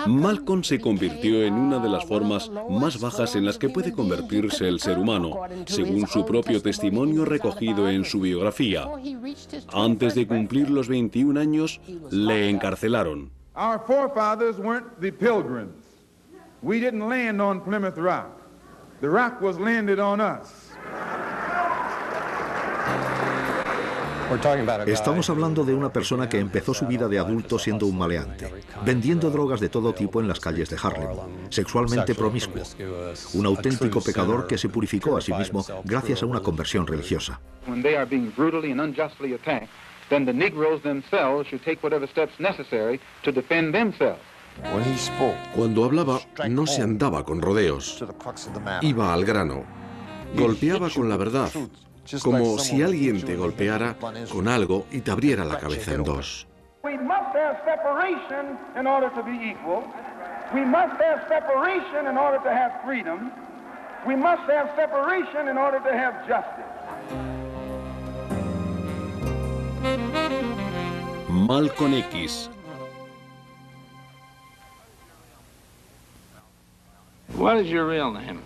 Malcolm se convirtió en una de las formas más bajas en las que puede convertirse el ser humano, según su propio testimonio recogido en su biografía. Antes de cumplir los 21 años, le encarcelaron. Our forefathers weren't the Pilgrims. We didn't land on Plymouth Rock. The rock was landed on us. Estamos hablando de una persona que empezó su vida de adulto siendo un maleante, vendiendo drogas de todo tipo en las calles de Harlem, sexualmente promiscuo, un auténtico pecador que se purificó a sí mismo gracias a una conversión religiosa. Cuando hablaba, no se andaba con rodeos. Iba al grano. Golpeaba con la verdad, como si alguien te golpeara con algo y te abriera la cabeza en dos. Malcolm X. What is your real name?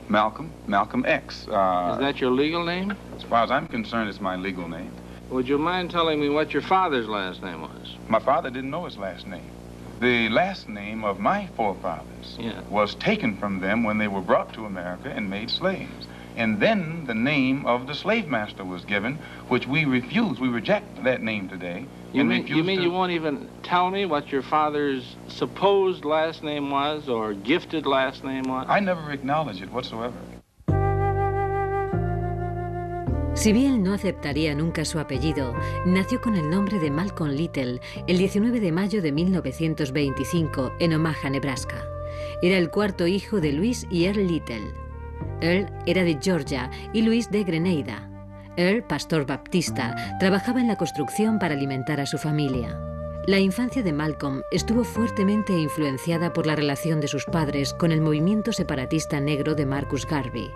Malcolm X. Is that your legal name? As far as I'm concerned, it's my legal name. Would you mind telling me what your father's last name was? My father didn't know his last name. The last name of my forefathers was taken from them when they were brought to America and made slaves. And then the name of the slave master was given, which we refuse. We reject that name today. You mean you won't even tell me what your father's supposed last name was or gifted last name was? I never acknowledge it whatsoever. Si bien no aceptaría nunca su apellido, nació con el nombre de Malcolm Little el 19 de mayo de 1925 en Omaha, Nebraska. Era el cuarto hijo de Louis y Earl Little. Earl era de Georgia y Louis de Grenada. Earl, pastor baptista, trabajaba en la construcción para alimentar a su familia. La infancia de Malcolm estuvo fuertemente influenciada por la relación de sus padres con el movimiento separatista negro de Marcus Garvey.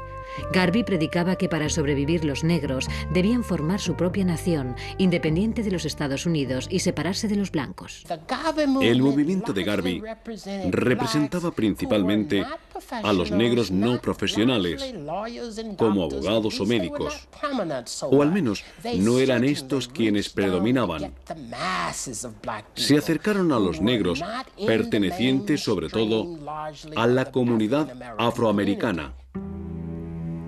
Garvey predicaba que para sobrevivir los negros debían formar su propia nación, independiente de los Estados Unidos y separarse de los blancos. El movimiento de Garvey representaba principalmente a los negros no profesionales, como abogados o médicos, o al menos no eran estos quienes predominaban. Se acercaron a los negros, pertenecientes sobre todo a la comunidad afroamericana.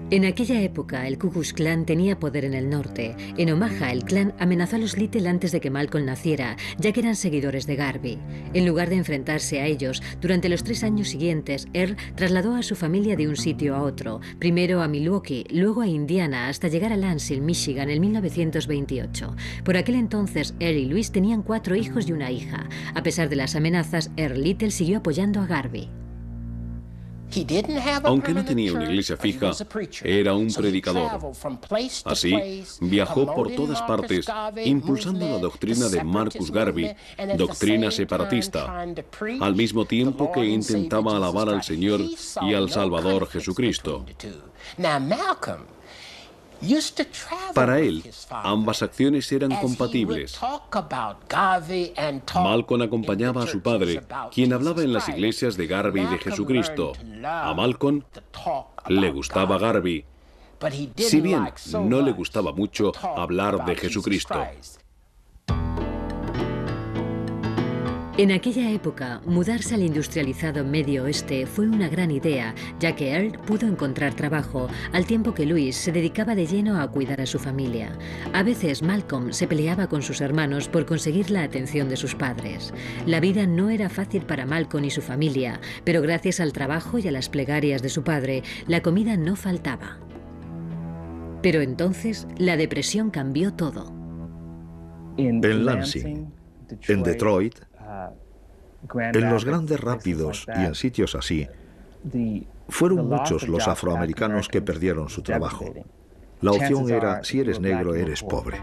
En aquella época, el Ku Klux Klan tenía poder en el norte. En Omaha, el clan amenazó a los Little antes de que Malcolm naciera, ya que eran seguidores de Garvey. En lugar de enfrentarse a ellos, durante los 3 años siguientes, Earl trasladó a su familia de un sitio a otro, primero a Milwaukee, luego a Indiana, hasta llegar a Lansing, Michigan, en 1928. Por aquel entonces, Earl y Louis tenían 4 hijos y una hija. A pesar de las amenazas, Earl Little siguió apoyando a Garvey. Aunque no tenía una iglesia fija, era un predicador. Así, viajó por todas partes, impulsando la doctrina de Marcus Garvey, doctrina separatista, al mismo tiempo que intentaba alabar al Señor y al Salvador Jesucristo. Para él, ambas acciones eran compatibles. Malcolm acompañaba a su padre, quien hablaba en las iglesias de Garvey y de Jesucristo. A Malcolm le gustaba Garvey, si bien no le gustaba mucho hablar de Jesucristo. En aquella época, mudarse al industrializado Medio Oeste fue una gran idea, ya que Earl pudo encontrar trabajo, al tiempo que Louis se dedicaba de lleno a cuidar a su familia. A veces Malcolm se peleaba con sus hermanos por conseguir la atención de sus padres. La vida no era fácil para Malcolm y su familia, pero gracias al trabajo y a las plegarias de su padre, la comida no faltaba. Pero entonces, la depresión cambió todo. En Lansing, en Detroit, en los grandes rápidos y en sitios así, fueron muchos los afroamericanos que perdieron su trabajo. La opción era, si eres negro, eres pobre.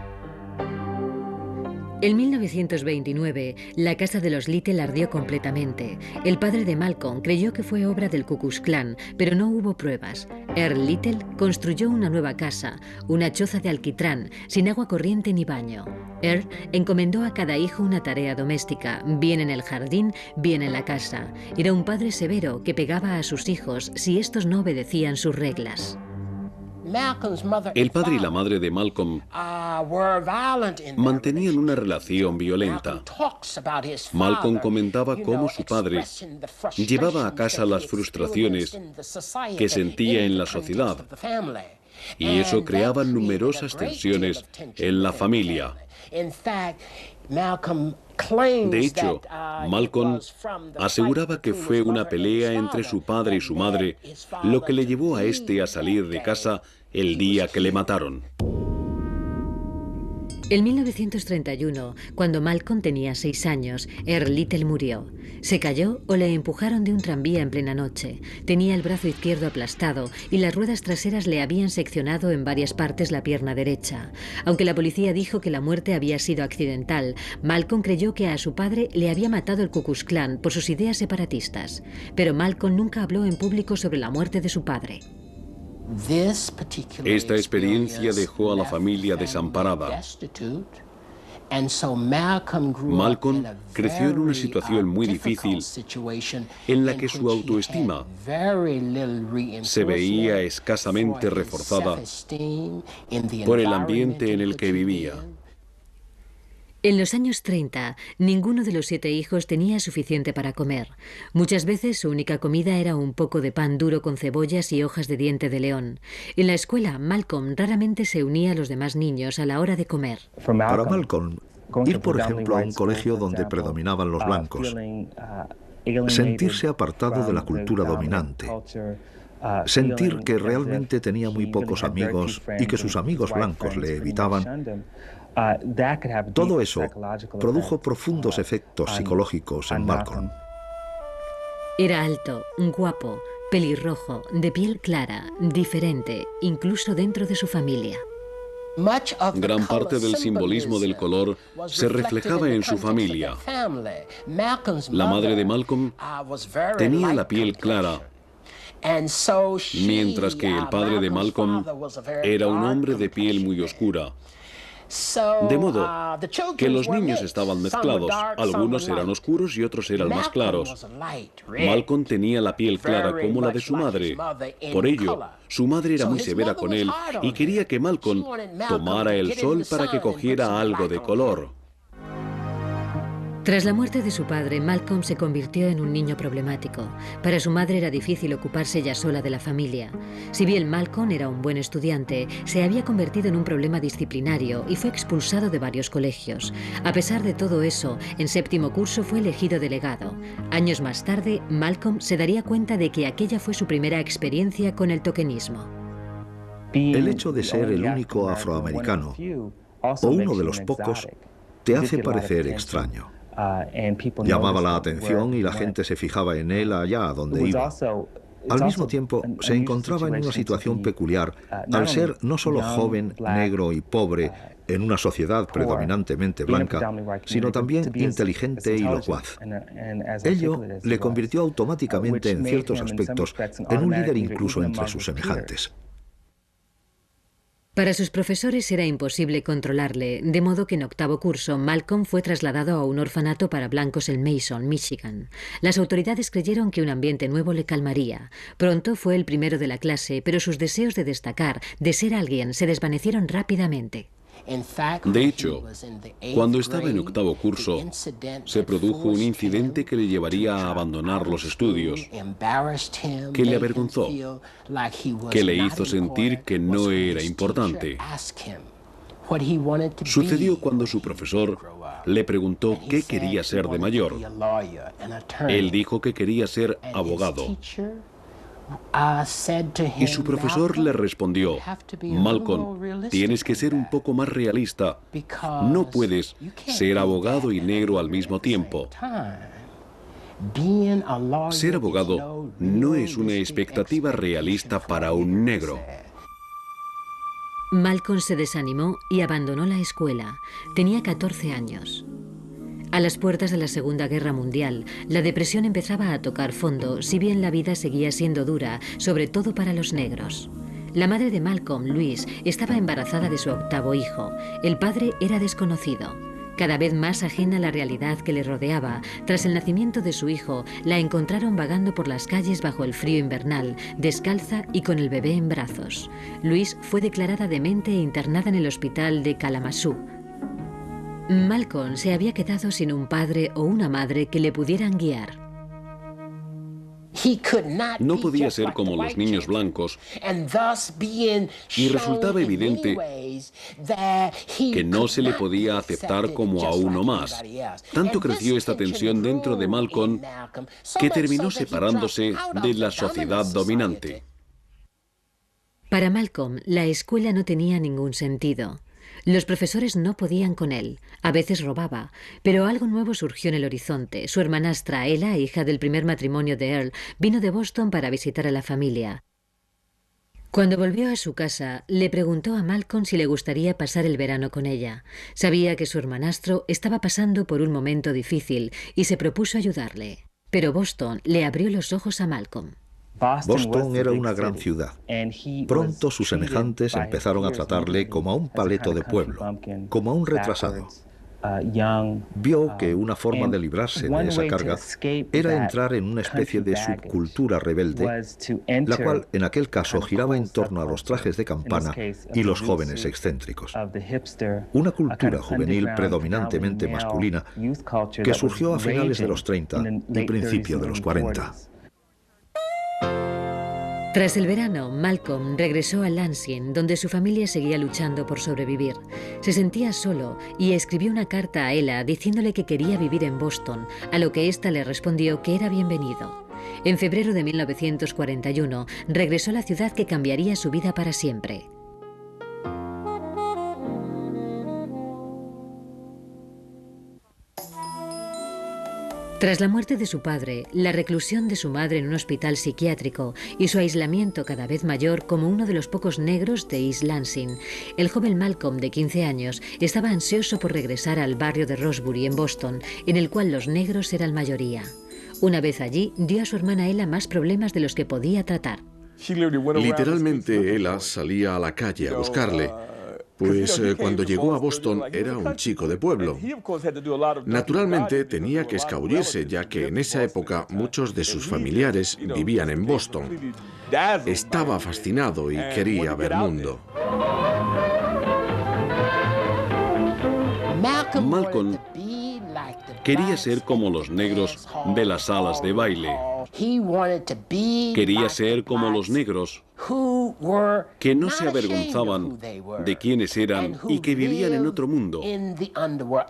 En 1929, la casa de los Little ardió completamente. El padre de Malcolm creyó que fue obra del Ku Klux Klan, pero no hubo pruebas. Earl Little construyó una nueva casa, una choza de alquitrán, sin agua corriente ni baño. Earl encomendó a cada hijo una tarea doméstica, bien en el jardín, bien en la casa. Era un padre severo que pegaba a sus hijos si estos no obedecían sus reglas. El padre y la madre de Malcolm mantenían una relación violenta. Malcolm comentaba cómo su padre llevaba a casa las frustraciones que sentía en la sociedad, y eso creaba numerosas tensiones en la familia. De hecho, Malcolm aseguraba que fue una pelea entre su padre y su madre lo que le llevó a este a salir de casa el día que le mataron. En 1931, cuando Malcolm tenía 6 años, Earl Little murió. Se cayó o le empujaron de un tranvía en plena noche. Tenía el brazo izquierdo aplastado y las ruedas traseras le habían seccionado en varias partes la pierna derecha. Aunque la policía dijo que la muerte había sido accidental, Malcolm creyó que a su padre le había matado el Ku Klux Klan por sus ideas separatistas. Pero Malcolm nunca habló en público sobre la muerte de su padre. Esta experiencia dejó a la familia desamparada. Malcolm creció en una situación muy difícil en la que su autoestima se veía escasamente reforzada por el ambiente en el que vivía. En los años 30, ninguno de los 7 hijos tenía suficiente para comer. Muchas veces su única comida era un poco de pan duro con cebollas y hojas de diente de león. En la escuela, Malcolm raramente se unía a los demás niños a la hora de comer. Para Malcolm, ir por ejemplo a un colegio donde predominaban los blancos, sentirse apartado de la cultura dominante, sentir que realmente tenía muy pocos amigos y que sus amigos blancos le evitaban, todo eso produjo profundos efectos psicológicos en Malcolm. Era alto, guapo, pelirrojo, de piel clara, diferente, incluso dentro de su familia. Gran parte del simbolismo del color se reflejaba en su familia. La madre de Malcolm tenía la piel clara, mientras que el padre de Malcolm era un hombre de piel muy oscura. De modo que los niños estaban mezclados, algunos eran oscuros y otros eran más claros. Malcolm tenía la piel clara como la de su madre. Por ello, su madre era muy severa con él y quería que Malcolm tomara el sol para que cogiera algo de color. Tras la muerte de su padre, Malcolm se convirtió en un niño problemático. Para su madre era difícil ocuparse ella sola de la familia. Si bien Malcolm era un buen estudiante, se había convertido en un problema disciplinario y fue expulsado de varios colegios. A pesar de todo eso, en 7º curso fue elegido delegado. Años más tarde, Malcolm se daría cuenta de que aquella fue su primera experiencia con el tokenismo. El hecho de ser el único afroamericano, o uno de los pocos, te hace parecer extraño. Llamaba la atención y la gente se fijaba en él allá donde iba. Al mismo tiempo, se encontraba en una situación peculiar al ser no solo joven, negro y pobre en una sociedad predominantemente blanca, sino también inteligente y locuaz. Ello le convirtió automáticamente en ciertos aspectos en un líder incluso entre sus semejantes. Para sus profesores era imposible controlarle, de modo que en 8º curso Malcolm fue trasladado a un orfanato para blancos en Mason, Michigan. Las autoridades creyeron que un ambiente nuevo le calmaría. Pronto fue el primero de la clase, pero sus deseos de destacar, de ser alguien, se desvanecieron rápidamente. De hecho, cuando estaba en 8º curso, se produjo un incidente que le llevaría a abandonar los estudios, que le avergonzó, que le hizo sentir que no era importante. Sucedió cuando su profesor le preguntó qué quería ser de mayor. Él dijo que quería ser abogado. Y su profesor le respondió: Malcolm, tienes que ser un poco más realista. No puedes ser abogado y negro al mismo tiempo. Ser abogado no es una expectativa realista para un negro. Malcolm se desanimó y abandonó la escuela. Tenía 14 años. A las puertas de la Segunda Guerra Mundial, la depresión empezaba a tocar fondo, si bien la vida seguía siendo dura, sobre todo para los negros. La madre de Malcolm, Louise, estaba embarazada de su 8º hijo. El padre era desconocido. Cada vez más ajena a la realidad que le rodeaba, tras el nacimiento de su hijo, la encontraron vagando por las calles bajo el frío invernal, descalza y con el bebé en brazos. Louise fue declarada demente e internada en el hospital de Kalamazoo. Malcolm se había quedado sin un padre o una madre que le pudieran guiar. No podía ser como los niños blancos y resultaba evidente que no se le podía aceptar como a uno más. Tanto creció esta tensión dentro de Malcolm que terminó separándose de la sociedad dominante. Para Malcolm, la escuela no tenía ningún sentido. Los profesores no podían con él. A veces robaba, pero algo nuevo surgió en el horizonte. Su hermanastra, Ella, hija del primer matrimonio de Earl, vino de Boston para visitar a la familia. Cuando volvió a su casa, le preguntó a Malcolm si le gustaría pasar el verano con ella. Sabía que su hermanastro estaba pasando por un momento difícil y se propuso ayudarle. Pero Boston le abrió los ojos a Malcolm. Boston era una gran ciudad. Pronto sus semejantes empezaron a tratarle como a un paleto de pueblo, como a un retrasado. Vio que una forma de librarse de esa carga era entrar en una especie de subcultura rebelde, la cual en aquel caso giraba en torno a los trajes de campana y los jóvenes excéntricos. Una cultura juvenil predominantemente masculina que surgió a finales de los 30 y principio de los 40. Tras el verano, Malcolm regresó a Lansing, donde su familia seguía luchando por sobrevivir. Se sentía solo y escribió una carta a Ella diciéndole que quería vivir en Boston, a lo que ésta le respondió que era bienvenido. En febrero de 1941, regresó a la ciudad que cambiaría su vida para siempre. Tras la muerte de su padre, la reclusión de su madre en un hospital psiquiátrico y su aislamiento cada vez mayor como uno de los pocos negros de East Lansing, el joven Malcolm, de 15 años, estaba ansioso por regresar al barrio de Rosebury, en Boston, en el cual los negros eran mayoría. Una vez allí, dio a su hermana Ella más problemas de los que podía tratar. Literalmente, Ella salía a la calle a buscarle. Pues cuando llegó a Boston era un chico de pueblo. Naturalmente tenía que escabullirse, ya que en esa época muchos de sus familiares vivían en Boston. Estaba fascinado y quería ver mundo. Malcolm quería ser como los negros de las salas de baile. Quería ser como los negros que no se avergonzaban de quiénes eran y que vivían en otro mundo.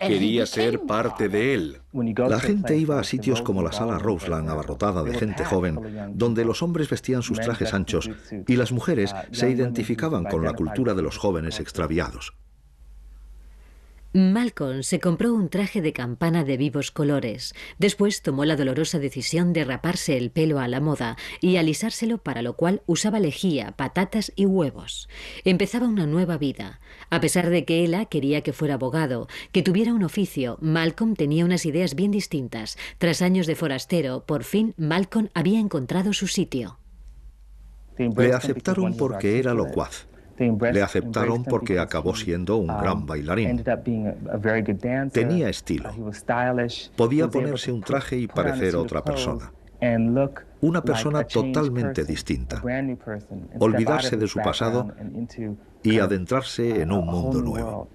Quería ser parte de él. La gente iba a sitios como la sala Roseland, abarrotada de gente joven, donde los hombres vestían sus trajes anchos y las mujeres se identificaban con la cultura de los jóvenes extraviados. Malcolm se compró un traje de campana de vivos colores. Después tomó la dolorosa decisión de raparse el pelo a la moda y alisárselo, para lo cual usaba lejía, patatas y huevos. Empezaba una nueva vida. A pesar de que Ella quería que fuera abogado, que tuviera un oficio, Malcolm tenía unas ideas bien distintas. Tras años de forastero, por fin Malcolm había encontrado su sitio. Le aceptaron porque era locuaz. Le aceptaron porque acabó siendo un gran bailarín. Tenía estilo. Podía ponerse un traje y parecer otra persona. Una persona totalmente distinta. Olvidarse de su pasado y adentrarse en un mundo nuevo.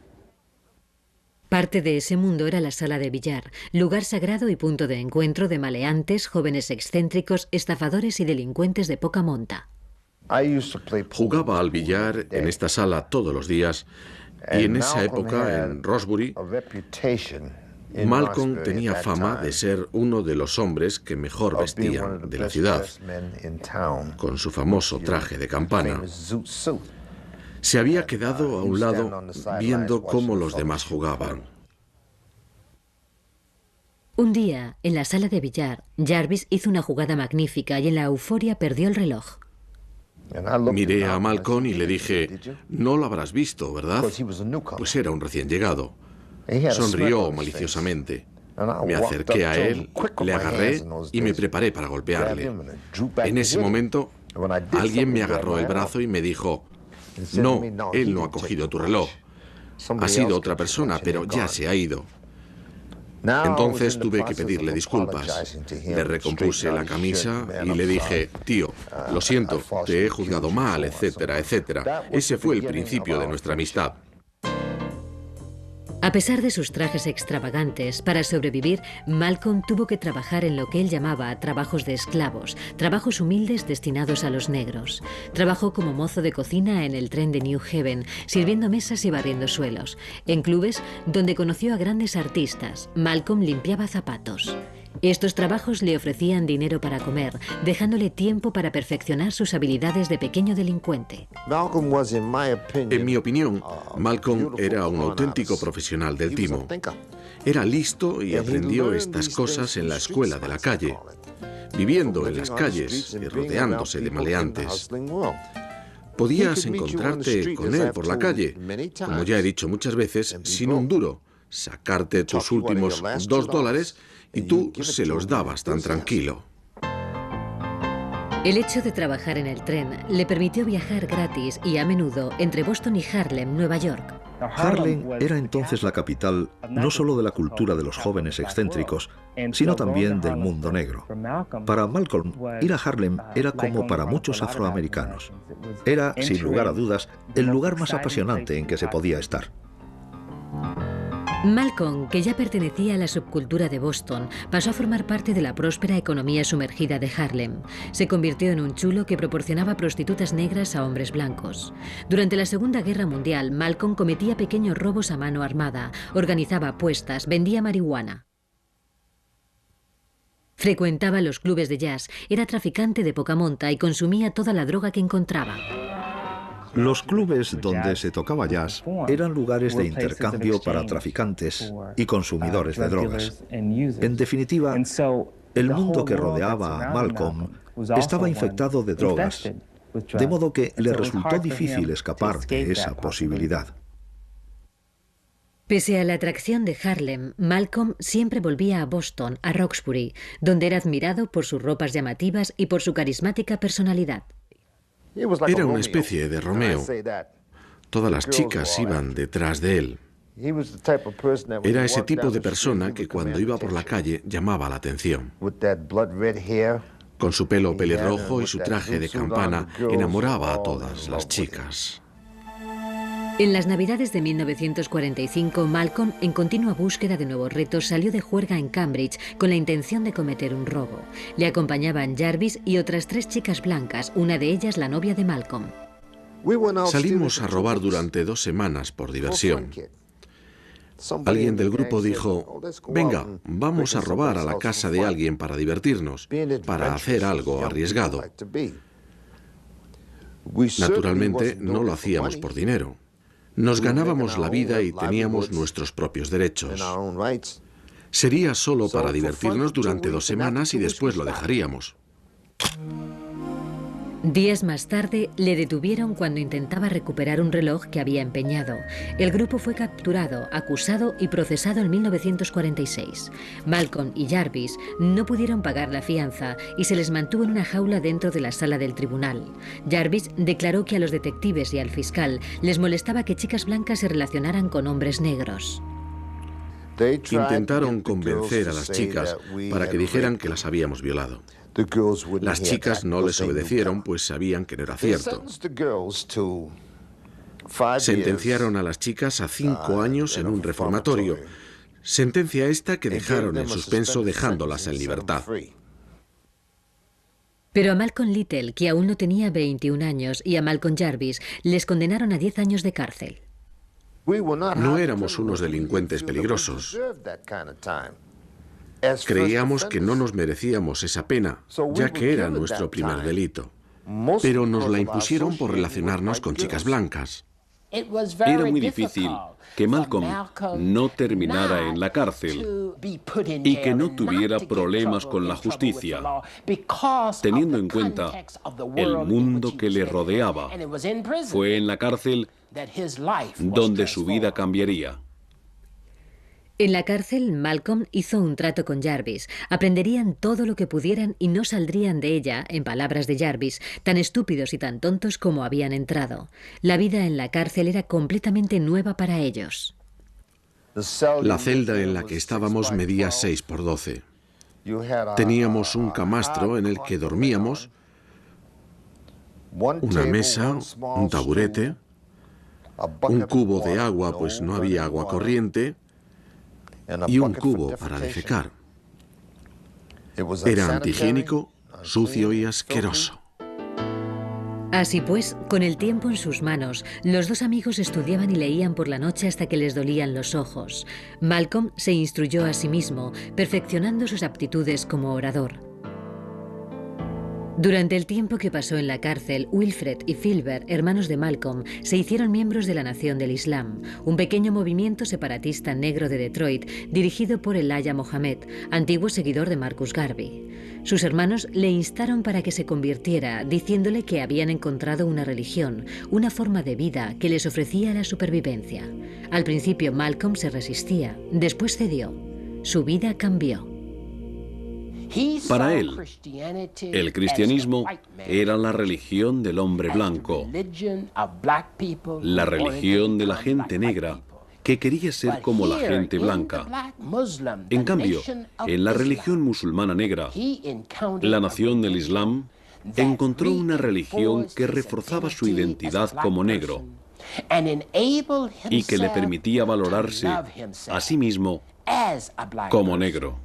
Parte de ese mundo era la sala de billar, lugar sagrado y punto de encuentro de maleantes, jóvenes excéntricos, estafadores y delincuentes de poca monta. Jugaba al billar en esta sala todos los días y en esa época, en Rosebury, Malcolm tenía fama de ser uno de los hombres que mejor vestían de la ciudad, con su famoso traje de campana. Se había quedado a un lado viendo cómo los demás jugaban. Un día, en la sala de billar, Jarvis hizo una jugada magnífica y en la euforia perdió el reloj. Miré a Malcolm y le dije, no lo habrás visto, ¿verdad? Pues era un recién llegado. Sonrió maliciosamente. Me acerqué a él, le agarré y me preparé para golpearle. En ese momento, alguien me agarró el brazo y me dijo, no, él no ha cogido tu reloj. Ha sido otra persona, pero ya se ha ido. Entonces tuve que pedirle disculpas. Le recompuse la camisa y le dije, tío, lo siento, te he juzgado mal, etcétera, etcétera. Ese fue el principio de nuestra amistad. A pesar de sus trajes extravagantes, para sobrevivir, Malcolm tuvo que trabajar en lo que él llamaba trabajos de esclavos, trabajos humildes destinados a los negros. Trabajó como mozo de cocina en el tren de New Haven, sirviendo mesas y barriendo suelos. En clubes donde conoció a grandes artistas, Malcolm limpiaba zapatos. Estos trabajos le ofrecían dinero para comer, dejándole tiempo para perfeccionar sus habilidades de pequeño delincuente. En mi opinión, Malcolm era un auténtico profesional del timo. Era listo y aprendió estas cosas en la escuela de la calle, viviendo en las calles y rodeándose de maleantes. Podías encontrarte con él por la calle, como ya he dicho muchas veces, sin un duro, sacarte tus últimos $2 y tú se los dabas tan tranquilo. El hecho de trabajar en el tren le permitió viajar gratis y a menudo entre Boston y Harlem, Nueva York. Harlem era entonces la capital no solo de la cultura de los jóvenes excéntricos, sino también del mundo negro. Para Malcolm, ir a Harlem era como para muchos afroamericanos. Era, sin lugar a dudas, el lugar más apasionante en que se podía estar. Malcolm, que ya pertenecía a la subcultura de Boston, pasó a formar parte de la próspera economía sumergida de Harlem. Se convirtió en un chulo que proporcionaba prostitutas negras a hombres blancos. Durante la Segunda Guerra Mundial, Malcolm cometía pequeños robos a mano armada, organizaba apuestas, vendía marihuana. Frecuentaba los clubes de jazz, era traficante de poca monta y consumía toda la droga que encontraba. Los clubes donde se tocaba jazz eran lugares de intercambio para traficantes y consumidores de drogas. En definitiva, el mundo que rodeaba a Malcolm estaba infectado de drogas, de modo que le resultó difícil escapar de esa posibilidad. Pese a la atracción de Harlem, Malcolm siempre volvía a Boston, a Roxbury, donde era admirado por sus ropas llamativas y por su carismática personalidad. Era una especie de Romeo. Todas las chicas iban detrás de él. Era ese tipo de persona que cuando iba por la calle llamaba la atención. Con su pelo pelirrojo y su traje de campana enamoraba a todas las chicas. En las Navidades de 1945, Malcolm, en continua búsqueda de nuevos retos, salió de juerga en Cambridge con la intención de cometer un robo. Le acompañaban Jarvis y otras 3 chicas blancas, una de ellas la novia de Malcolm. Salimos a robar durante 2 semanas por diversión. Alguien del grupo dijo, venga, vamos a robar a la casa de alguien para divertirnos, para hacer algo arriesgado. Naturalmente, no lo hacíamos por dinero. Nos ganábamos la vida y teníamos nuestros propios derechos. Sería solo para divertirnos durante 2 semanas y después lo dejaríamos. Días más tarde, le detuvieron cuando intentaba recuperar un reloj que había empeñado. El grupo fue capturado, acusado y procesado en 1946. Malcolm y Jarvis no pudieron pagar la fianza y se les mantuvo en una jaula dentro de la sala del tribunal. Jarvis declaró que a los detectives y al fiscal les molestaba que chicas blancas se relacionaran con hombres negros. Intentaron convencer a las chicas para que dijeran que las habíamos violado. Las chicas no les obedecieron, pues sabían que no era cierto. Sentenciaron a las chicas a 5 años en un reformatorio. Sentencia esta que dejaron en suspenso dejándolas en libertad. Pero a Malcolm Little, que aún no tenía 21 años, y a Malcolm Jarvis les condenaron a 10 años de cárcel. No éramos unos delincuentes peligrosos. Creíamos que no nos merecíamos esa pena, ya que era nuestro primer delito. Pero nos la impusieron por relacionarnos con chicas blancas. Era muy difícil que Malcolm no terminara en la cárcel y que no tuviera problemas con la justicia, teniendo en cuenta el mundo que le rodeaba. Fue en la cárcel donde su vida cambiaría. En la cárcel, Malcolm hizo un trato con Jarvis. Aprenderían todo lo que pudieran y no saldrían de ella, en palabras de Jarvis, tan estúpidos y tan tontos como habían entrado. La vida en la cárcel era completamente nueva para ellos. La celda en la que estábamos medía 6 por 12. Teníamos un camastro en el que dormíamos, una mesa, un taburete, un cubo de agua, pues no había agua corriente, y un cubo para defecar. Era antihigiénico, sucio y asqueroso. Así pues, con el tiempo en sus manos, los dos amigos estudiaban y leían por la noche hasta que les dolían los ojos. Malcolm se instruyó a sí mismo, perfeccionando sus aptitudes como orador. Durante el tiempo que pasó en la cárcel, Wilfred y Filbert, hermanos de Malcolm, se hicieron miembros de la Nación del Islam, un pequeño movimiento separatista negro de Detroit dirigido por Elijah Mohammed, antiguo seguidor de Marcus Garvey. Sus hermanos le instaron para que se convirtiera, diciéndole que habían encontrado una religión, una forma de vida que les ofrecía la supervivencia. Al principio Malcolm se resistía, después cedió. Su vida cambió. Para él, el cristianismo era la religión del hombre blanco, la religión de la gente negra que quería ser como la gente blanca. En cambio, en la religión musulmana negra, la Nación del Islam encontró una religión que reforzaba su identidad como negro y que le permitía valorarse a sí mismo como negro.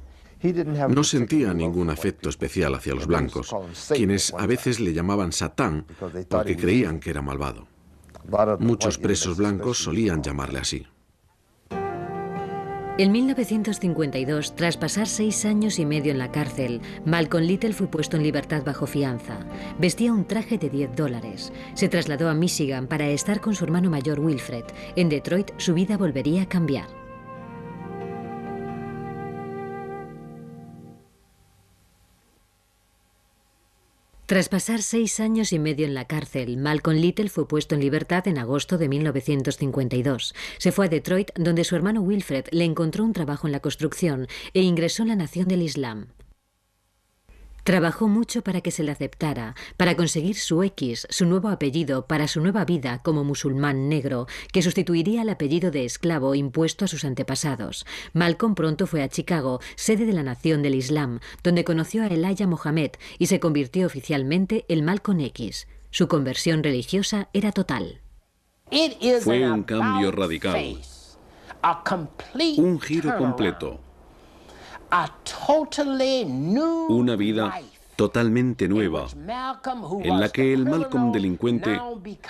No sentía ningún afecto especial hacia los blancos, quienes a veces le llamaban Satán porque creían que era malvado. Muchos presos blancos solían llamarle así. En 1952, tras pasar 6 años y medio en la cárcel, Malcolm Little fue puesto en libertad bajo fianza. Vestía un traje de $10. Se trasladó a Michigan para estar con su hermano mayor Wilfred. En Detroit, su vida volvería a cambiar. Tras pasar 6 años y medio en la cárcel, Malcolm Little fue puesto en libertad en agosto de 1952. Se fue a Detroit, donde su hermano Wilfred le encontró un trabajo en la construcción e ingresó en la Nación del Islam. Trabajó mucho para que se le aceptara, para conseguir su X, su nuevo apellido, para su nueva vida como musulmán negro, que sustituiría el apellido de esclavo impuesto a sus antepasados. Malcolm pronto fue a Chicago, sede de la Nación del Islam, donde conoció a Elijah Mohammed y se convirtió oficialmente en Malcolm X. Su conversión religiosa era total. Fue un cambio radical, un giro completo. Una vida totalmente nueva, en la que el Malcolm delincuente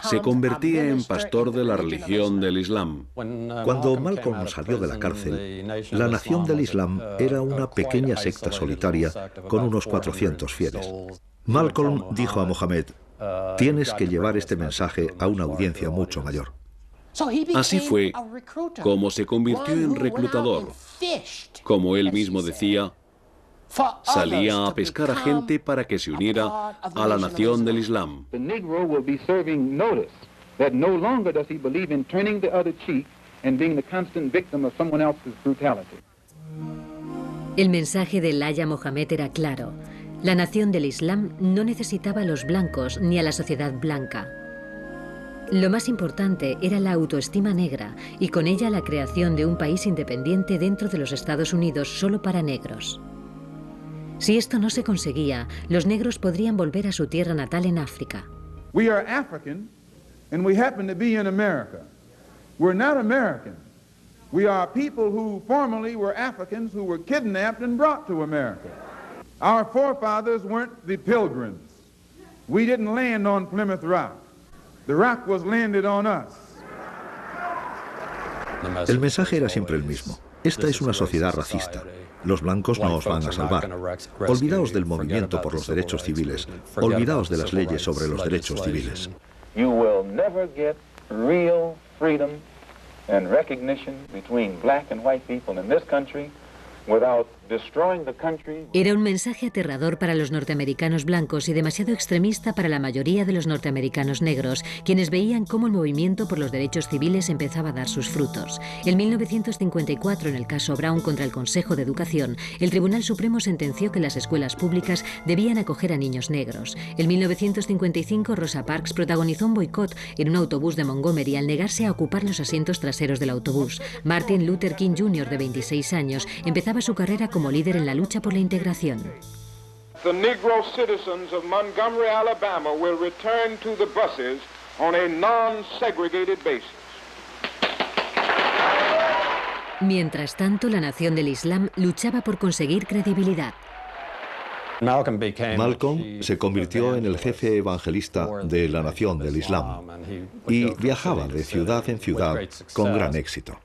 se convertía en pastor de la religión del Islam. Cuando Malcolm salió de la cárcel, la Nación del Islam era una pequeña secta solitaria con unos 400 fieles. Malcolm dijo a Mohammed: tienes que llevar este mensaje a una audiencia mucho mayor. Así fue como se convirtió en reclutador. Como él mismo decía, salía a pescar a gente para que se uniera a la Nación del Islam. El mensaje de Elijah Mohammed era claro. La Nación del Islam no necesitaba a los blancos ni a la sociedad blanca. Lo más importante era la autoestima negra y con ella la creación de un país independiente dentro de los Estados Unidos solo para negros. Si esto no se conseguía, los negros podrían volver a su tierra natal en África. We are African and we happen to be in America. We're not American. We are people who formerly were Africans who were kidnapped and brought to America. Our forefathers weren't the Pilgrims. We didn't land on Plymouth Rock. The rock was landed on us. El mensaje era siempre el mismo. Esta es una sociedad racista. Los blancos no os van a salvar. Olvidaos del movimiento por los derechos civiles. Olvidaos de las leyes sobre los derechos civiles. You will never get real freedom and recognition between black and white people in this country without destroying the country. Era un mensaje aterrador para los norteamericanos blancos y demasiado extremista para la mayoría de los norteamericanos negros, quienes veían cómo el movimiento por los derechos civiles empezaba a dar sus frutos. En 1954, en el caso Brown contra el Consejo de Educación, el Tribunal Supremo sentenció que las escuelas públicas debían acoger a niños negros. En 1955, Rosa Parks protagonizó un boicot en un autobús de Montgomery al negarse a ocupar los asientos traseros del autobús. Martin Luther King Jr., de 26 años, empezaba su carrera como líder en la lucha por la integración. The Negro citizens of Montgomery, Alabama will return to the buses on a non-segregated basis. Mientras tanto, la Nación del Islam luchaba por conseguir credibilidad. Malcolm se convirtió en el jefe evangelista de la Nación del Islam y viajaba de ciudad en ciudad con gran éxito.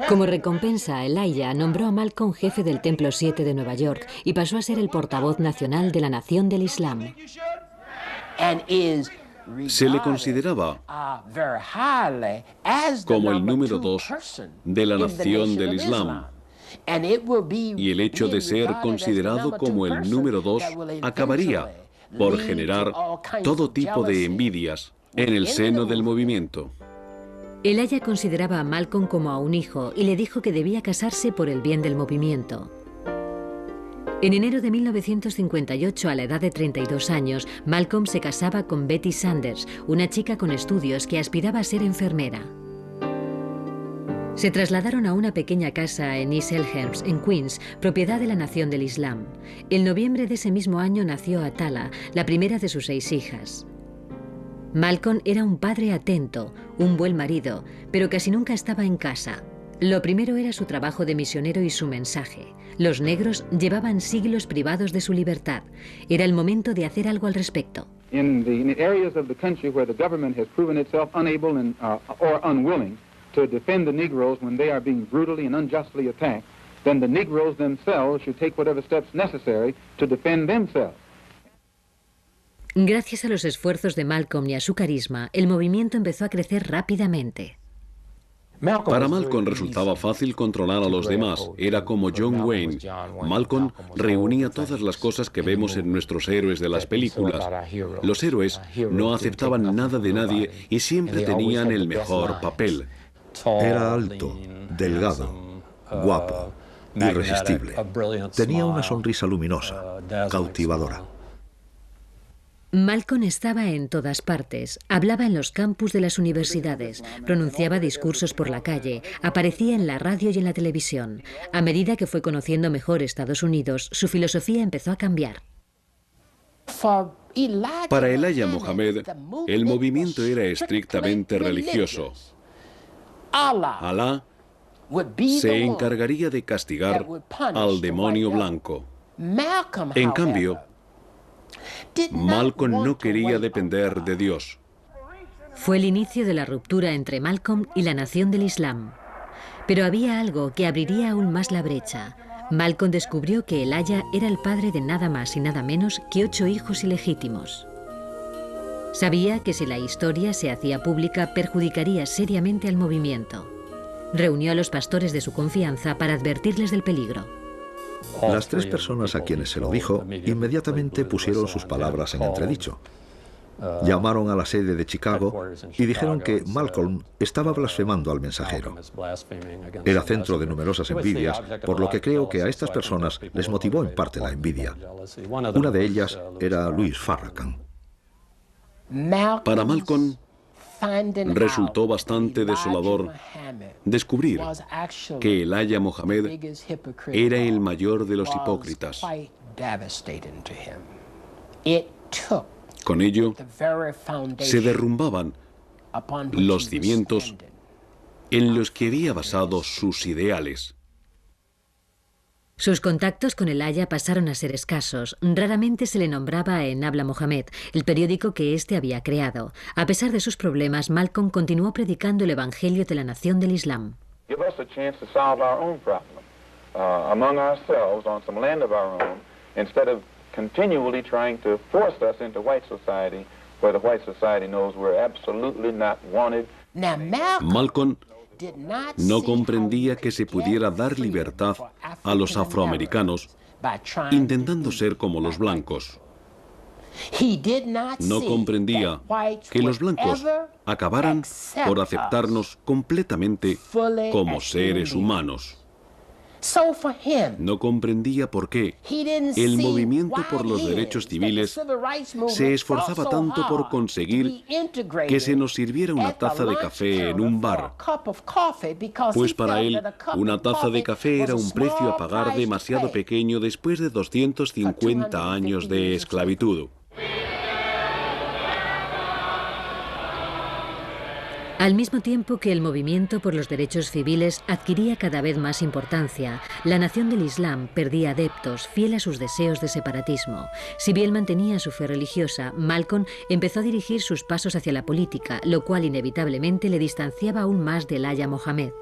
Como recompensa, Elijah nombró a Malcolm jefe del Templo 7 de Nueva York y pasó a ser el portavoz nacional de la Nación del Islam. Se le consideraba como el número 2 de la Nación del Islam. Y el hecho de ser considerado como el número 2 acabaría por generar todo tipo de envidias en el seno del movimiento. Elijah consideraba a Malcolm como a un hijo y le dijo que debía casarse por el bien del movimiento. En enero de 1958, a la edad de 32 años, Malcolm se casaba con Betty Sanders, una chica con estudios que aspiraba a ser enfermera. Se trasladaron a una pequeña casa en East Elmhurst, en Queens, propiedad de la Nación del Islam. En noviembre de ese mismo año nació Atala, la primera de sus 6 hijas. Malcolm era un padre atento, un buen marido, pero casi nunca estaba en casa. Lo primero era su trabajo de misionero y su mensaje. Los negros llevaban siglos privados de su libertad. Era el momento de hacer algo al respecto. In the areas of the country where the government has proven itself unable or unwilling to defend the Negroes when they are being brutally and unjustly attacked, then the Negroes themselves should take whatever steps necessary to defend themselves. Gracias a los esfuerzos de Malcolm y a su carisma, el movimiento empezó a crecer rápidamente. Para Malcolm resultaba fácil controlar a los demás. Era como John Wayne. Malcolm reunía todas las cosas que vemos en nuestros héroes de las películas. Los héroes no aceptaban nada de nadie y siempre tenían el mejor papel. Era alto, delgado, guapo, irresistible. Tenía una sonrisa luminosa, cautivadora. Malcolm estaba en todas partes, hablaba en los campus de las universidades, pronunciaba discursos por la calle, aparecía en la radio y en la televisión. A medida que fue conociendo mejor Estados Unidos, su filosofía empezó a cambiar. Para Elijah Muhammad, el movimiento era estrictamente religioso. Alá se encargaría de castigar al demonio blanco. En cambio, Malcolm no quería depender de Dios. Fue el inicio de la ruptura entre Malcolm y la Nación del Islam. Pero había algo que abriría aún más la brecha. Malcolm descubrió que Elijah era el padre de nada más y nada menos que 8 hijos ilegítimos. Sabía que si la historia se hacía pública perjudicaría seriamente al movimiento. Reunió a los pastores de su confianza para advertirles del peligro. Las 3 personas a quienes se lo dijo inmediatamente pusieron sus palabras en entredicho. Llamaron a la sede de Chicago y dijeron que Malcolm estaba blasfemando al mensajero. Era centro de numerosas envidias, por lo que creo que a estas personas les motivó en parte la envidia. Una de ellas era Louis Farrakhan. Para Malcolm resultó bastante desolador descubrir que Elijah Muhammad era el mayor de los hipócritas. Con ello, se derrumbaban los cimientos en los que había basado sus ideales. Sus contactos con Elijah pasaron a ser escasos. Raramente se le nombraba en Habla Mohammed, el periódico que éste había creado. A pesar de sus problemas, Malcolm continuó predicando el Evangelio de la Nación del Islam. Give us a chance to solve our own problem among ourselves on some land of our own, instead of continually trying to force us into white society, where the white society knows we're absolutely not wanted Malcolm no comprendía que se pudiera dar libertad a los afroamericanos intentando ser como los blancos. No comprendía que los blancos acabaran por aceptarnos completamente como seres humanos. No comprendía por qué el movimiento por los derechos civiles se esforzaba tanto por conseguir que se nos sirviera una taza de café en un bar, pues para él una taza de café era un precio a pagar demasiado pequeño después de 250 años de esclavitud. Al mismo tiempo que el movimiento por los derechos civiles adquiría cada vez más importancia, la nación del Islam perdía adeptos, fiel a sus deseos de separatismo. Si bien mantenía su fe religiosa, Malcolm empezó a dirigir sus pasos hacia la política, lo cual inevitablemente le distanciaba aún más del Aya Mohammed.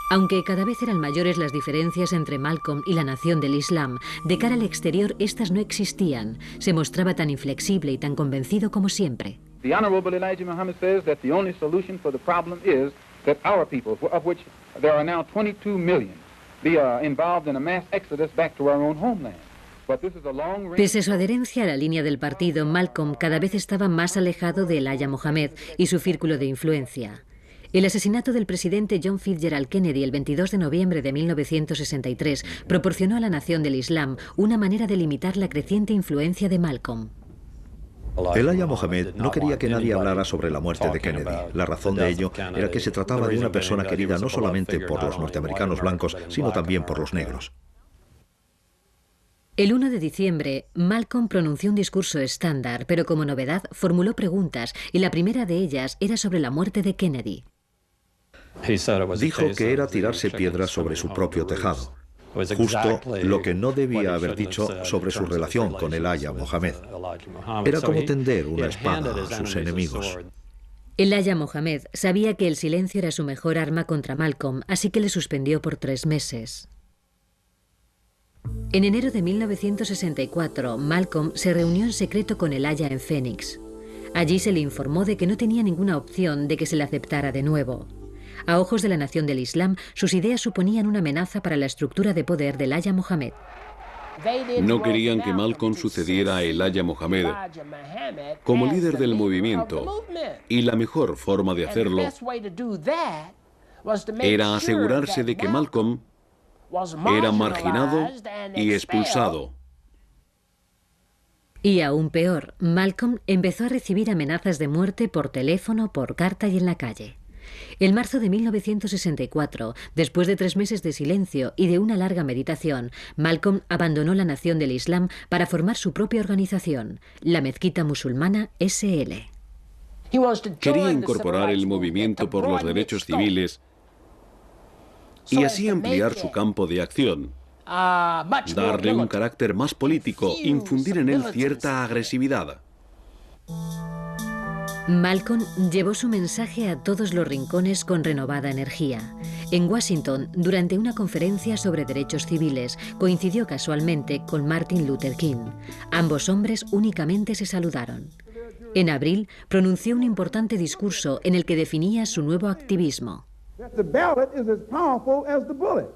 Aunque cada vez eran mayores las diferencias entre Malcolm y la nación del Islam, de cara al exterior estas no existían. Se mostraba tan inflexible y tan convencido como siempre. The Honorable Elijah Muhammad says that the only solution for the problem is that our people, of which there are now 22 million, be involved in a mass exodus back to our own homeland. Pese a su adherencia a la línea del partido, Malcolm cada vez estaba más alejado de Elijah Muhammad y su círculo de influencia. El asesinato del presidente John Fitzgerald Kennedy el 22 de noviembre de 1963 proporcionó a la nación del Islam una manera de limitar la creciente influencia de Malcolm. Elijah Muhammad no quería que nadie hablara sobre la muerte de Kennedy. La razón de ello era que se trataba de una persona querida no solamente por los norteamericanos blancos, sino también por los negros. El 1 de diciembre, Malcolm pronunció un discurso estándar, pero como novedad formuló preguntas, y la primera de ellas era sobre la muerte de Kennedy. Dijo que era tirarse piedras sobre su propio tejado. Justo lo que no debía haber dicho sobre su relación con Elijah Muhammad. Era como tender una espada a sus enemigos. Elijah Muhammad sabía que el silencio era su mejor arma contra Malcolm, así que le suspendió por 3 meses. En enero de 1964, Malcolm se reunió en secreto con Elijah en Phoenix. Allí se le informó de que no tenía ninguna opción de que se le aceptara de nuevo. A ojos de la nación del Islam, sus ideas suponían una amenaza para la estructura de poder de Elijah Muhammad. No querían que Malcolm sucediera a Elijah Muhammad como líder del movimiento, y la mejor forma de hacerlo era asegurarse de que Malcolm era marginado y expulsado. Y aún peor, Malcolm empezó a recibir amenazas de muerte por teléfono, por carta y en la calle. En marzo de 1964, después de 3 meses de silencio y de una larga meditación, Malcolm abandonó la nación del Islam para formar su propia organización, la Mezquita Musulmana SL. Quería incorporar el movimiento por los derechos civiles y así ampliar su campo de acción, darle un carácter más político, infundir en él cierta agresividad. Malcolm llevó su mensaje a todos los rincones con renovada energía. En Washington, durante una conferencia sobre derechos civiles, coincidió casualmente con Martin Luther King. Ambos hombres únicamente se saludaron. En abril, pronunció un importante discurso en el que definía su nuevo activismo. The ballot is as powerful as the bullet.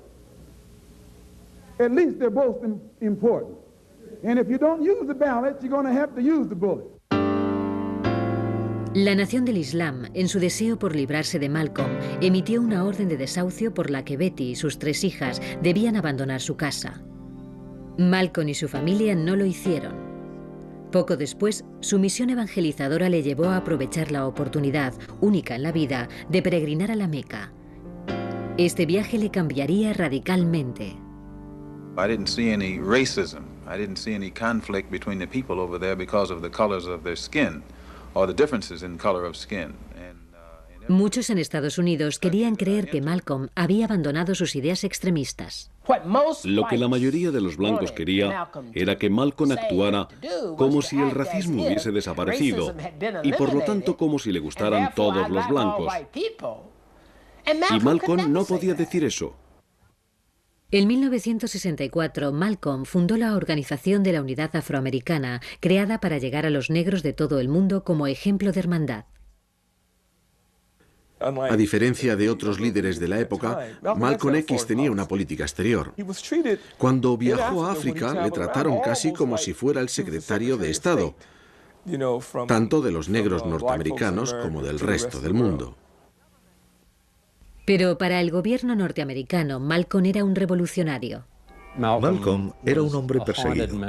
At least they're both important. And if you don't use the ballot, you're going to have to use the bullet. La nación del Islam, en su deseo por librarse de Malcolm, emitió una orden de desahucio por la que Betty y sus 3 hijas debían abandonar su casa. Malcolm y su familia no lo hicieron. Poco después, su misión evangelizadora le llevó a aprovechar la oportunidad, única en la vida, de peregrinar a la Meca. Este viaje le cambiaría radicalmente. I didn't see any racism. I didn't see any conflict between the people over there because of the colors of their skin or the differences in color of skin. Muchos en Estados Unidos querían creer que Malcolm había abandonado sus ideas extremistas. Lo que la mayoría de los blancos quería era que Malcolm actuara como si el racismo hubiese desaparecido y por lo tanto como si le gustaran todos los blancos. Y Malcolm no podía decir eso. En 1964, Malcolm fundó la Organización de la Unidad Afroamericana, creada para llegar a los negros de todo el mundo como ejemplo de hermandad. A diferencia de otros líderes de la época, Malcolm X tenía una política exterior. Cuando viajó a África, le trataron casi como si fuera el secretario de Estado, tanto de los negros norteamericanos como del resto del mundo. Pero para el gobierno norteamericano, Malcolm era un revolucionario. Malcolm era un hombre perseguido.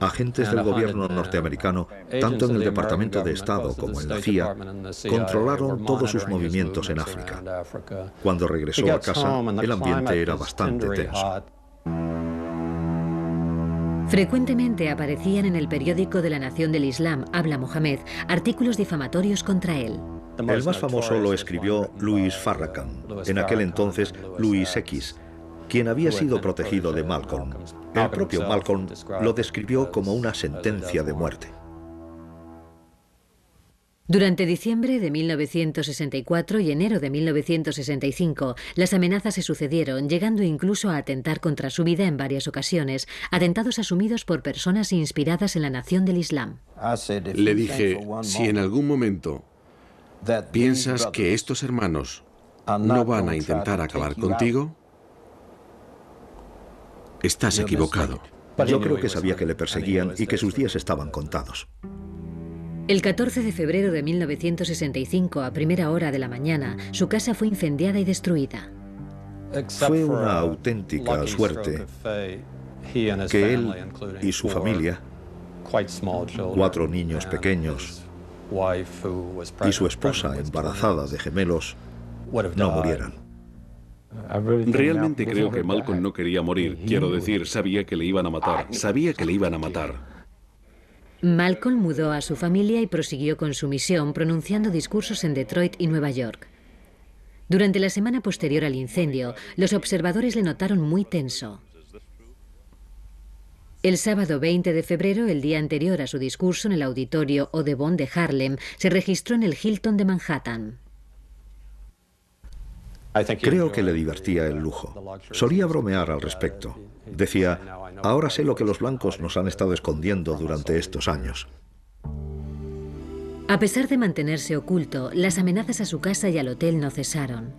Agentes del gobierno norteamericano, tanto en el Departamento de Estado como en la CIA, controlaron todos sus movimientos en África. Cuando regresó a casa, el ambiente era bastante tenso. Frecuentemente aparecían en el periódico de la Nación del Islam, Habla Mohammed, artículos difamatorios contra él. El más famoso lo escribió Louis Farrakhan, en aquel entonces Louis X, quien había sido protegido de Malcolm. El propio Malcolm lo describió como una sentencia de muerte. Durante diciembre de 1964 y enero de 1965, las amenazas se sucedieron, llegando incluso a atentar contra su vida en varias ocasiones, atentados asumidos por personas inspiradas en la Nación del Islam. Le dije, si en algún momento piensas que estos hermanos no van a intentar acabar contigo, estás equivocado. Yo creo que sabía que le perseguían y que sus días estaban contados. El 14 de febrero de 1965, a primera hora de la mañana, su casa fue incendiada y destruida. Fue una auténtica suerte que él y su familia, 4 niños pequeños y su esposa embarazada de gemelos, no murieran. Realmente creo que Malcolm no quería morir. Quiero decir, sabía que le iban a matar. Sabía que le iban a matar. Malcolm mudó a su familia y prosiguió con su misión, pronunciando discursos en Detroit y Nueva York. Durante la semana posterior al incendio, los observadores le notaron muy tenso. El sábado 20 de febrero, el día anterior a su discurso en el auditorio Audubon de Harlem, se registró en el Hilton de Manhattan. Creo que le divertía el lujo. Solía bromear al respecto. Decía, ahora sé lo que los blancos nos han estado escondiendo durante estos años. A pesar de mantenerse oculto, las amenazas a su casa y al hotel no cesaron.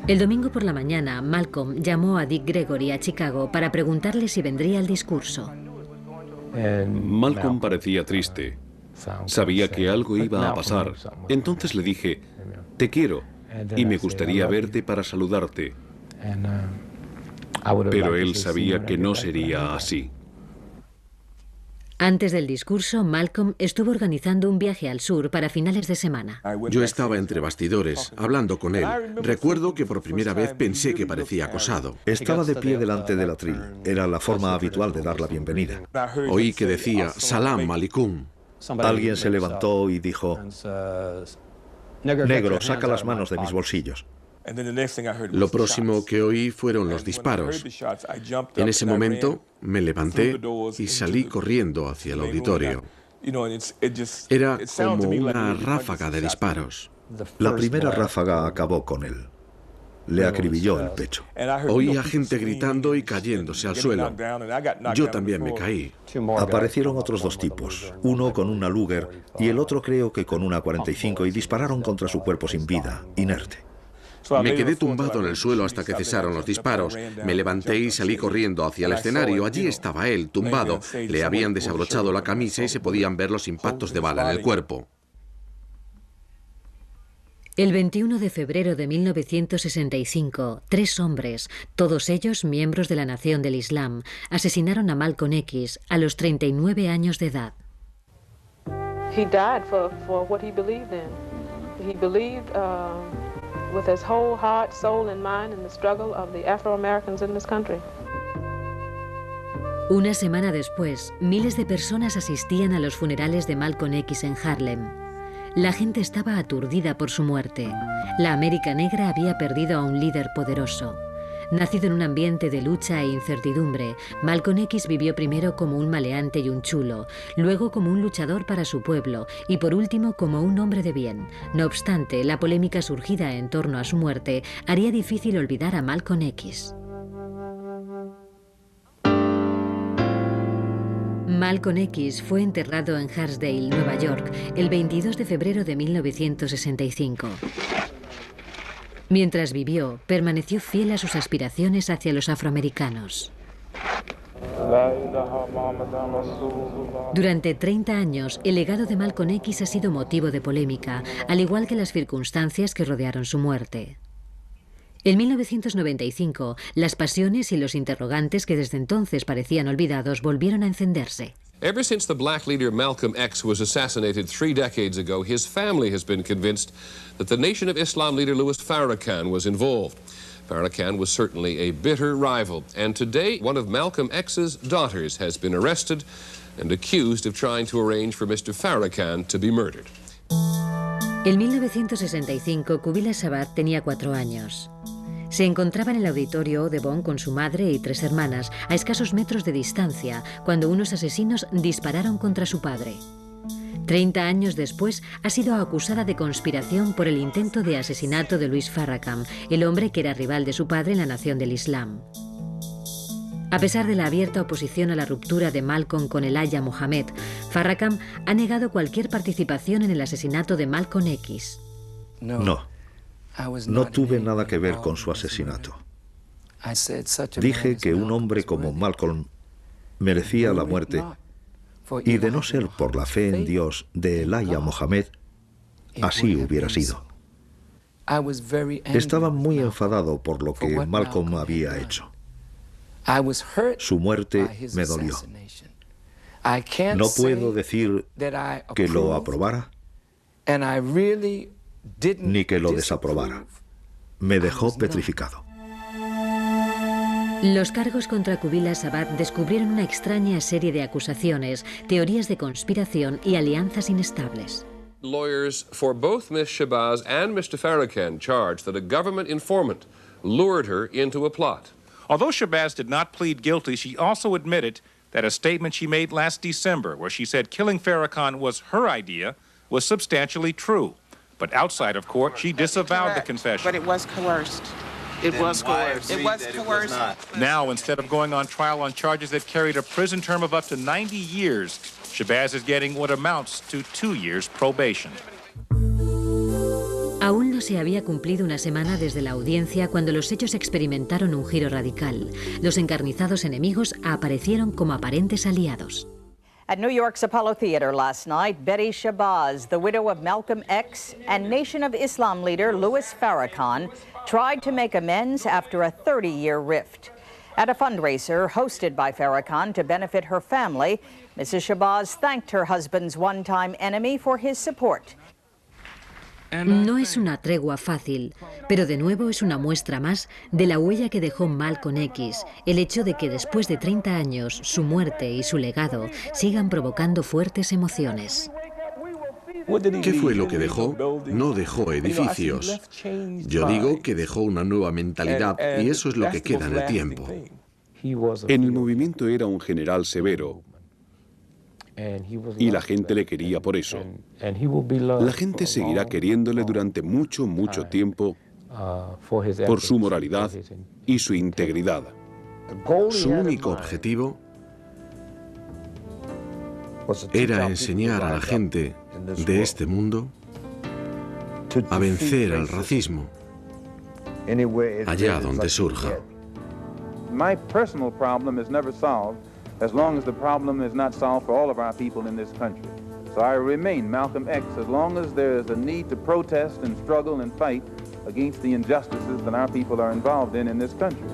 El domingo por la mañana, Malcolm llamó a Dick Gregory a Chicago para preguntarle si vendría al discurso. Malcolm parecía triste. Sabía que algo iba a pasar. Entonces le dije, te quiero y me gustaría verte para saludarte. Pero él sabía que no sería así. Antes del discurso, Malcolm estuvo organizando un viaje al sur para finales de semana. Yo estaba entre bastidores, hablando con él. Recuerdo que por primera vez pensé que parecía acosado. Estaba de pie delante del atril. Era la forma habitual de dar la bienvenida. Oí que decía, Salam Aleikum. Alguien se levantó y dijo, negro, saca las manos de mis bolsillos. Lo próximo que oí fueron los disparos. En ese momento me levanté y salí corriendo hacia el auditorio. Era como una ráfaga de disparos. La primera ráfaga acabó con él. Le acribilló el pecho. Oía gente gritando y cayéndose al suelo. Yo también me caí. Aparecieron otros 2 tipos, uno con una Luger y el otro creo que con una 45, y dispararon contra su cuerpo sin vida, inerte. Me quedé tumbado en el suelo hasta que cesaron los disparos. Me levanté y salí corriendo hacia el escenario. Allí estaba él, tumbado. Le habían desabrochado la camisa y se podían ver los impactos de bala en el cuerpo. El 21 de febrero de 1965, 3 hombres, todos ellos miembros de la Nación del Islam, asesinaron a Malcolm X a los 39 años de edad. He died for what he believed in. He believed with his whole heart, soul and mind in the struggle of the Afro-Americans in this country. Una semana después, miles de personas asistían a los funerales de Malcolm X en Harlem. La gente estaba aturdida por su muerte. La América negra había perdido a un líder poderoso. Nacido en un ambiente de lucha e incertidumbre, Malcolm X vivió primero como un maleante y un chulo, luego como un luchador para su pueblo y por último como un hombre de bien. No obstante, la polémica surgida en torno a su muerte haría difícil olvidar a Malcolm X. Malcolm X fue enterrado en Hartsdale, Nueva York, el 22 de febrero de 1965. Mientras vivió, permaneció fiel a sus aspiraciones hacia los afroamericanos. Durante 30 años, el legado de Malcolm X ha sido motivo de polémica, al igual que las circunstancias que rodearon su muerte. En 1995, las pasiones y los interrogantes que desde entonces parecían olvidados volvieron a encenderse. Ever since the black leader Malcolm X was assassinated 3 decades ago, his family has been convinced that the Nation of Islam leader Louis Farrakhan was involved. Farrakhan was certainly a bitter rival, and today one of Malcolm X's daughters has been arrested and accused of trying to arrange for Mr. Farrakhan to be murdered. En 1965, Kubila Sabat tenía 4 años. Se encontraba en el auditorio Audubon con su madre y 3 hermanas, a escasos metros de distancia, cuando unos asesinos dispararon contra su padre. 30 años después, ha sido acusada de conspiración por el intento de asesinato de Louis Farrakhan, el hombre que era rival de su padre en la Nación del Islam. A pesar de la abierta oposición a la ruptura de Malcolm con el Aya Mohammed, Farrakhan ha negado cualquier participación en el asesinato de Malcolm X. No tuve nada que ver con su asesinato. Dije que un hombre como Malcolm merecía la muerte y de no ser por la fe en Dios de Elijah Mohammed, así hubiera sido. Estaba muy enfadado por lo que Malcolm había hecho. Su muerte me dolió. No puedo decir que lo aprobara ni que lo desaprobara. Me dejó petrificado. Los cargos contra Kubila Sabat descubrieron una extraña serie de acusaciones, teorías de conspiración y alianzas inestables. Lawyers for both Ms. Shabazz and Mr. Farrakhan charged that a government informant lured her into a plot. Although Shabazz did not plead guilty, she also admitted that a statement she made last December, where she said killing Farrakhan was her idea, was substantially true. But outside of court, she disavowed the confession. But it was coerced. It was coerced. It was coerced. Now, instead of going on trial on charges that carried a prison term of up to 90 years, Shabazz is getting what amounts to 2 years probation. Aún no se había cumplido una semana desde la audiencia cuando los hechos experimentaron un giro radical. Los encarnizados enemigos aparecieron como aparentes aliados. At New York's Apollo Theater last night, Betty Shabazz, the widow of Malcolm X, and Nation of Islam leader Louis Farrakhan, tried to make amends after a 30-year rift. At a fundraiser hosted by Farrakhan to benefit her family, Mrs. Shabazz thanked her husband's one-time enemy for his support. No es una tregua fácil, pero de nuevo es una muestra más de la huella que dejó Malcolm X, el hecho de que después de 30 años su muerte y su legado sigan provocando fuertes emociones. ¿Qué fue lo que dejó? No dejó edificios. Yo digo que dejó una nueva mentalidad y eso es lo que queda en el tiempo. En el movimiento era un general severo y la gente le quería por eso. La gente seguirá queriéndole durante mucho, mucho tiempo por su moralidad y su integridad. Su único objetivo era enseñar a la gente de este mundo a vencer al racismo allá donde surja. My personal problem is never solved as long as the problem is not solved for all of our people in this country. So I remain Malcolm X as long as there is a need to protest and struggle and fight against the injustices that our people are involved in this country.